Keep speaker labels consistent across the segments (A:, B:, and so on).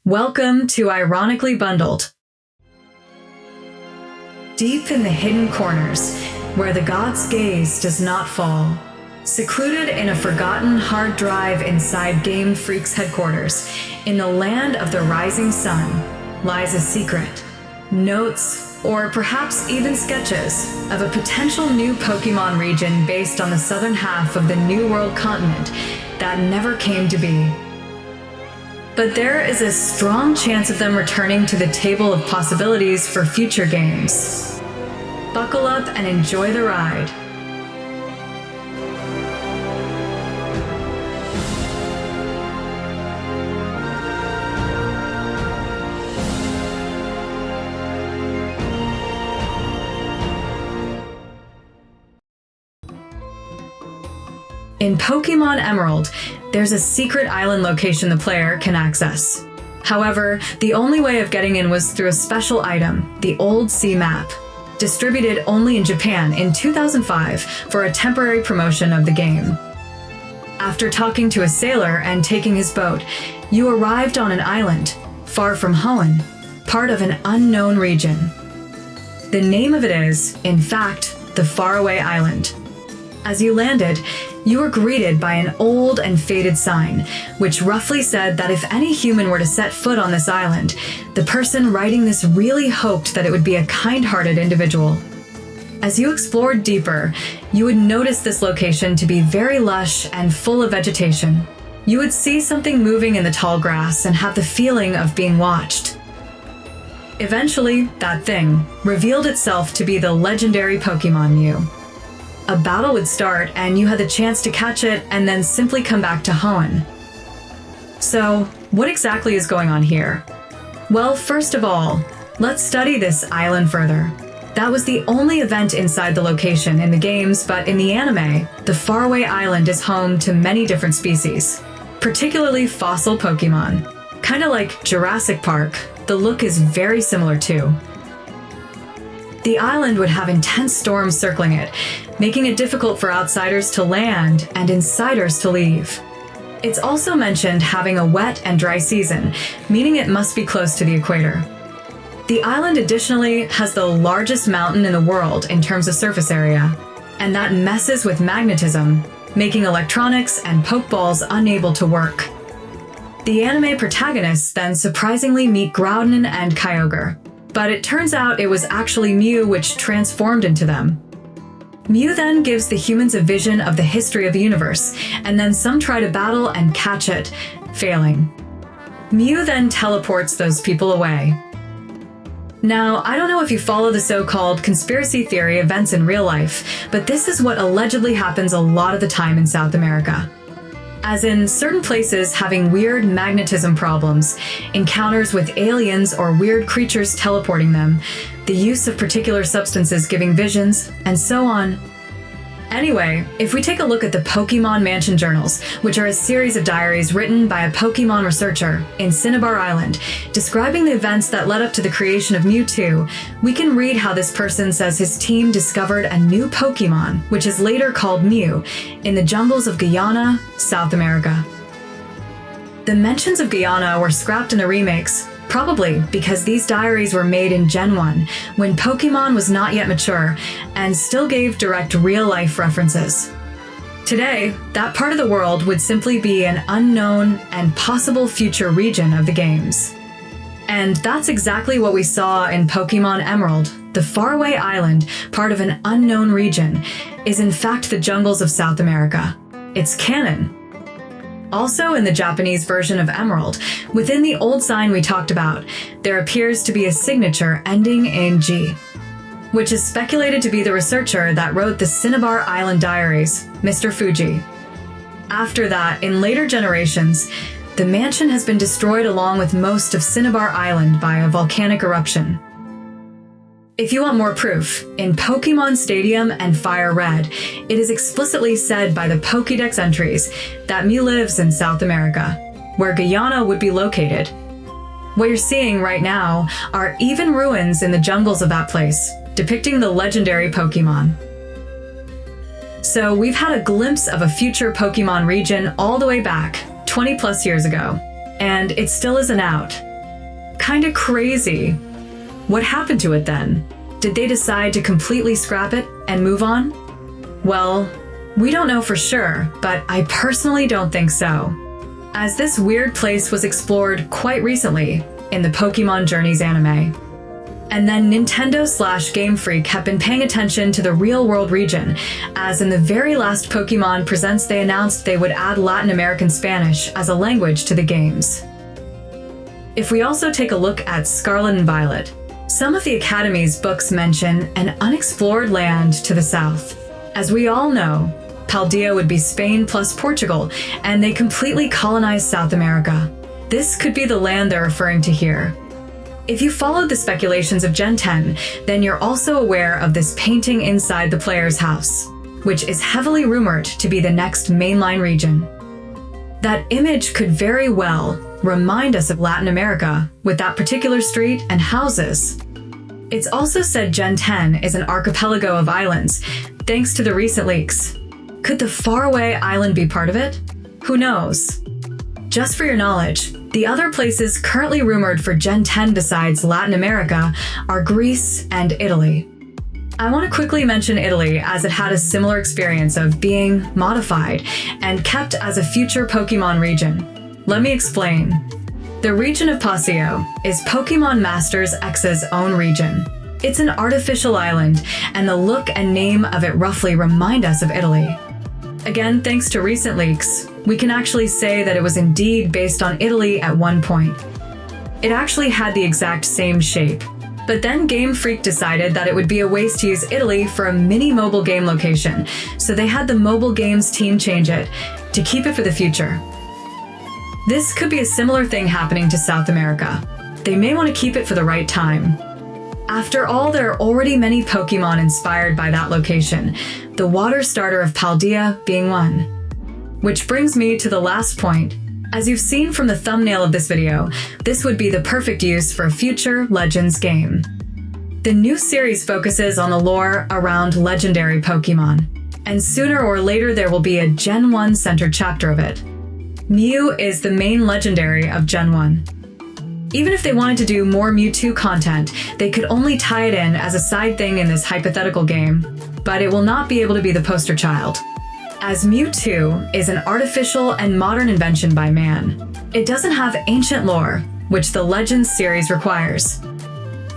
A: Welcome to Ironically Bundled. Deep in the hidden corners, where the god's gaze does not fall, secluded in a forgotten hard drive inside Game Freak's headquarters, in the land of the rising sun, lies a secret. Notes, or perhaps even sketches, of a potential new Pokémon region based on the southern half of the New World continent that never came to be. But there is a strong chance of them returning to the table of possibilities for future games. Buckle up and enjoy the ride. In Pokémon Emerald, there's a secret island location the player can access. However, the only way of getting in was through a special item, the Old Sea Map, distributed only in Japan in 2005 for a temporary promotion of the game. After talking to a sailor and taking his boat, you arrived on an island, far from Hoenn, part of an unknown region. The name of it is, in fact, the Faraway Island. As you landed, you were greeted by an old and faded sign, which roughly said that if any human were to set foot on this island, the person writing this really hoped that it would be a kind-hearted individual. As you explored deeper, you would notice this location to be very lush and full of vegetation. You would see something moving in the tall grass and have the feeling of being watched. Eventually, that thing revealed itself to be the legendary Pokémon Mew. A battle would start, and you had the chance to catch it and then simply come back to Hoenn. So, what exactly is going on here? Well, first of all, let's study this island further. That was the only event inside the location in the games, but in the anime, the Faraway Island is home to many different species, particularly fossil Pokémon. Kinda like Jurassic Park, the look is very similar too. The island would have intense storms circling it, making it difficult for outsiders to land and insiders to leave. It's also mentioned having a wet and dry season, meaning it must be close to the equator. The island additionally has the largest mountain in the world in terms of surface area, and that messes with magnetism, making electronics and Pokeballs unable to work. The anime protagonists then surprisingly meet Groudon and Kyogre, but it turns out it was actually Mew which transformed into them. Mew then gives the humans a vision of the history of the universe, and then some try to battle and catch it, failing. Mew then teleports those people away. Now, I don't know if you follow the so-called conspiracy theory events in real life, but this is what allegedly happens a lot of the time in South America. As in certain places having weird magnetism problems, encounters with aliens or weird creatures teleporting them, the use of particular substances giving visions, and so on. Anyway, if we take a look at the Pokémon Mansion Journals, which are a series of diaries written by a Pokémon researcher in Cinnabar Island, describing the events that led up to the creation of Mewtwo, we can read how this person says his team discovered a new Pokémon, which is later called Mew, in the jungles of Guyana, South America. The mentions of Guyana were scrapped in the remakes, probably because these diaries were made in Gen 1, when Pokémon was not yet mature, and still gave direct real-life references. Today, that part of the world would simply be an unknown and possible future region of the games. And that's exactly what we saw in Pokémon Emerald. The Faraway Island, part of an unknown region, is in fact the jungles of South America. It's canon. Also in the Japanese version of Emerald, within the old sign we talked about, there appears to be a signature ending in G, which is speculated to be the researcher that wrote the Cinnabar Island diaries, Mr. Fuji. After that, in later generations, the mansion has been destroyed along with most of Cinnabar Island by a volcanic eruption. If you want more proof, in Pokémon Stadium and Fire Red, it is explicitly said by the Pokédex entries that Mew lives in South America, where Guyana would be located. What you're seeing right now are even ruins in the jungles of that place, depicting the legendary Pokémon. So we've had a glimpse of a future Pokémon region all the way back, 20 plus years ago, and it still isn't out. kinda crazy. What happened to it then? Did they decide to completely scrap it and move on? Well, we don't know for sure, but I personally don't think so, as this weird place was explored quite recently in the Pokémon Journeys anime. And then Nintendo/Game Freak have been paying attention to the real-world region, as in the very last Pokémon Presents they announced they would add Latin American Spanish as a language to the games. If we also take a look at Scarlet and Violet, some of the Academy's books mention an unexplored land to the south. As we all know, Paldea would be Spain plus Portugal, and they completely colonized South America. This could be the land they're referring to here. If you followed the speculations of Gen 10, then you're also aware of this painting inside the player's house, which is heavily rumored to be the next mainline region. That image could very well remind us of Latin America with that particular street and houses. It's also said Gen 10 is an archipelago of islands, thanks to the recent leaks. Could the Faraway Island be part of it? Who knows? Just for your knowledge, the other places currently rumored for Gen 10 besides Latin America are Greece and Italy. I want to quickly mention Italy as it had a similar experience of being modified and kept as a future Pokémon region. Let me explain. The region of Paseo is Pokémon Masters X's own region. It's an artificial island, and the look and name of it roughly remind us of Italy. Again, thanks to recent leaks, we can actually say that it was indeed based on Italy at one point. It actually had the exact same shape, but then Game Freak decided that it would be a waste to use Italy for a mini mobile game location, so they had the mobile games team change it to keep it for the future. This could be a similar thing happening to South America. They may want to keep it for the right time. After all, there are already many Pokémon inspired by that location, the water starter of Paldea being one. Which brings me to the last point. As you've seen from the thumbnail of this video, this would be the perfect use for a future Legends game. The new series focuses on the lore around legendary Pokémon, and sooner or later there will be a Gen 1 centered chapter of it. Mew is the main legendary of Gen 1. Even if they wanted to do more Mewtwo content, they could only tie it in as a side thing in this hypothetical game, but it will not be able to be the poster child, as Mewtwo is an artificial and modern invention by man. It doesn't have ancient lore, which the Legends series requires.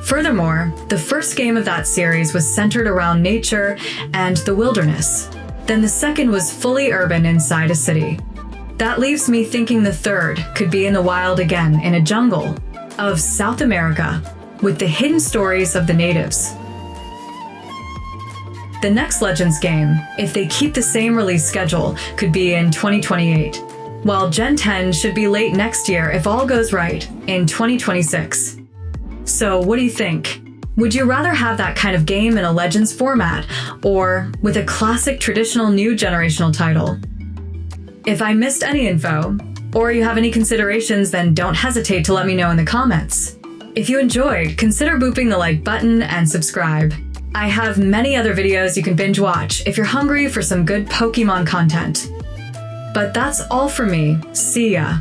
A: Furthermore, the first game of that series was centered around nature and the wilderness. Then the second was fully urban inside a city. That leaves me thinking the third could be in the wild again in a jungle of South America with the hidden stories of the natives. The next Legends game, if they keep the same release schedule, could be in 2028, while Gen 10 should be late next year if all goes right, in 2026. So what do you think? Would you rather have that kind of game in a Legends format, or with a classic traditional new generational title? If I missed any info, or you have any considerations, then don't hesitate to let me know in the comments. If you enjoyed, consider booping the like button and subscribe. I have many other videos you can binge watch if you're hungry for some good Pokémon content. But that's all for me. See ya!